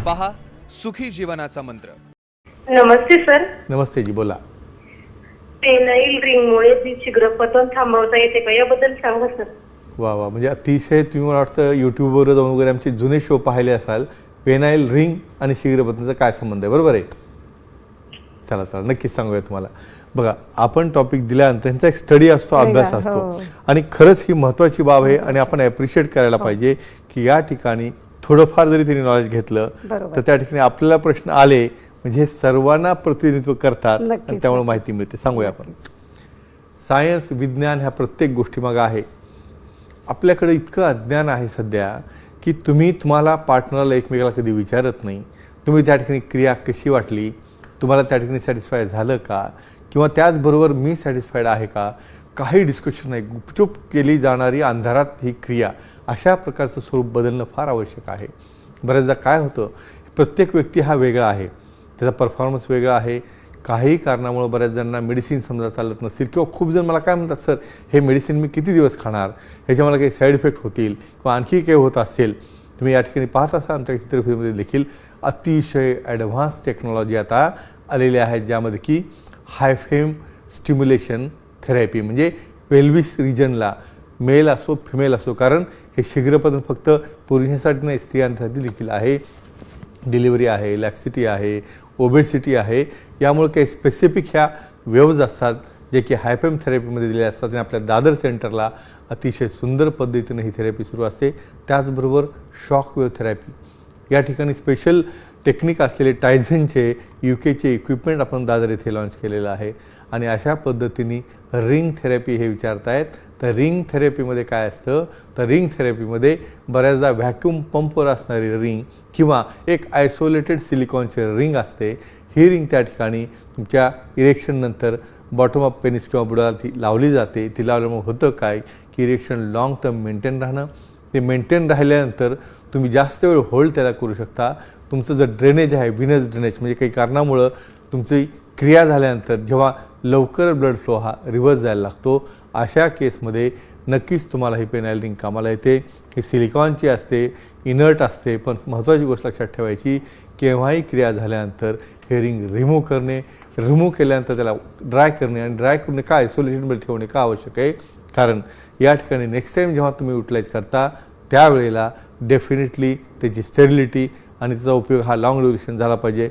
पहा सुखी जीवनाचा मंत्र। नमस्ते सर। नमस्ते जी, बोला। पेनाइल रिंगमुळे जी शीघ्रपतन थांबवता येते का याबद्दल सांगा सर। वा वा, म्हणजे अतिशय तुम्ही मला वाटतं यूट्यूबवर जाऊन वगैरे आमचे जुने शो पाहिले असाल। पेनाइल रिंग आणि शीघ्रपतनाचा काय संबंध आहे, बरोबर आहे? चला चला नक्कीच सांगूया तुम्हाला। बघा, आपण टॉपिक दिल्यानंतर त्यांचा एक स्टडी असतो, अभ्यास असतो आणि खरंच ही महत्त्वाची बाब आहे आणि आपण ॲप्रिशिएट करायला पाहिजे की या ठिकाणी थोडंफार जरी त्यांनी नॉलेज घेतलं तर त्या ठिकाणी आपल्याला प्रश्न आले म्हणजे हे सर्वांना प्रतिनिधित्व करतात आणि त्यामुळे माहिती मिळते। सांगूया आपण। सायन्स, विज्ञान ह्या प्रत्येक गोष्टीमागे आहे। आपल्याकडे इतकं अज्ञान आहे सध्या की तुम्ही तुम्हाला पार्टनरला एकमेकाला कधी विचारत नाही तुम्ही त्या ठिकाणी क्रिया कशी वाटली, तुम्हाला त्या ठिकाणी सॅटिस्फाय झालं का, किंवा त्याचबरोबर मी सॅटिस्फाईड आहे का, काही डिस्कशन नाही, गुपचूप केली जाणारी अंधारात ही क्रिया, अशा प्रकारचं स्वरूप बदलणं फार आवश्यक आहे। बऱ्याचदा काय होतं, प्रत्येक व्यक्ती हा वेगळा आहे, त्याचा परफॉर्मन्स वेगळा आहे। काही कारणामुळे बऱ्याच जणांना मेडिसिन समजा चालत नसतील किंवा खूप जण मला काय म्हणतात, सर हे मेडिसिन मी किती दिवस खाणार, ह्याच्या मला काही साईड इफेक्ट होतील किंवा आणखी काही होत असेल। तुम्ही या ठिकाणी पाहत असाल आमच्या चित्रफितीमध्ये देखील अतिशय ॲडव्हान्स टेक्नॉलॉजी आता आलेली आहे, ज्यामध्ये की हायफेम स्टिम्युलेशन थेरपी, म्हणजे पेल्विस रिजनला मेल असो फिमेल असो, कारण हे शीघ्रपतन फक्त पुरुषांसाठी नाही स्त्रियांसाठी देखील आहे। डिलिव्हरी आहे, लॅक्सिटी आहे, ओबेसिटी आहे, यामुळे काही स्पेसिफिक ह्या वेव्ज असतात जे की हायफेम थेरपीमध्ये दिले असतात आणि आपल्या दादर सेंटरला अतिशय सुंदर पद्धतीने ही थेरपी सुरू असते। त्याचबरोबर शॉक वेव्ह थेरपी, या ठिकाणी स्पेशल टेक्निक असलेले टायझनचे यूकेचे इक्विपमेंट आपण दादर येथे लॉन्च केलेलं आहे। आणि अशा पद्धतीने रिंग थेरपी हे विचारतायत, तर रिंग थेरपीमध्ये काय असतं, तर रिंग थेरपीमध्ये बऱ्याचदा व्हॅक्यूम पंपवर असणारी रिंग किंवा एक आयसोलेटेड सिलिकॉनचे रिंग असते। ही रिंग त्या ठिकाणी तुमच्या इरेक्शननंतर बॉटम ऑफ पेनिस किंवा बुडाला ती लावली जाते। ती लावल्यामुळे होतं काय की इरेक्शन लॉंग टर्म मेंटेन राहणं, ते मेंटेन राहिल्यानंतर तुम्ही जास्त वेळ होल्ड त्याला करू शकता। तुमचं जर ड्रेनेज आहे, व्हिनस ड्रेनेज, म्हणजे काही कारणामुळं तुमची क्रिया झाल्यानंतर जेव्हा लवकर ब्लड फ्लो हा रिव्हर्स जायला लागतो, अशा केसमध्ये नक्कीच तुम्हाला ही पेनाइल रिंग कामाला येते। ही सिलिकॉनची असते, इनर्ट असते, पण महत्त्वाची गोष्ट लक्षात ठेवायची, केव्हाही क्रिया झाल्यानंतर हे रिंग रिमूव्ह करणे, रिमूव्ह केल्यानंतर त्याला ड्राय करणे, आणि ड्राय करणे का आयसोलेशनमध्ये ठेवणे का आवश्यक आहे, कारण या ठिकाणी नेक्स्ट टाईम जेव्हा तुम्ही युटिलाइज करता त्यावेळेला डेफिनेटली त्याची स्टेरिलिटी आणि त्याचा उपयोग हा लॉंग ड्युरेशन झाला पाहिजे।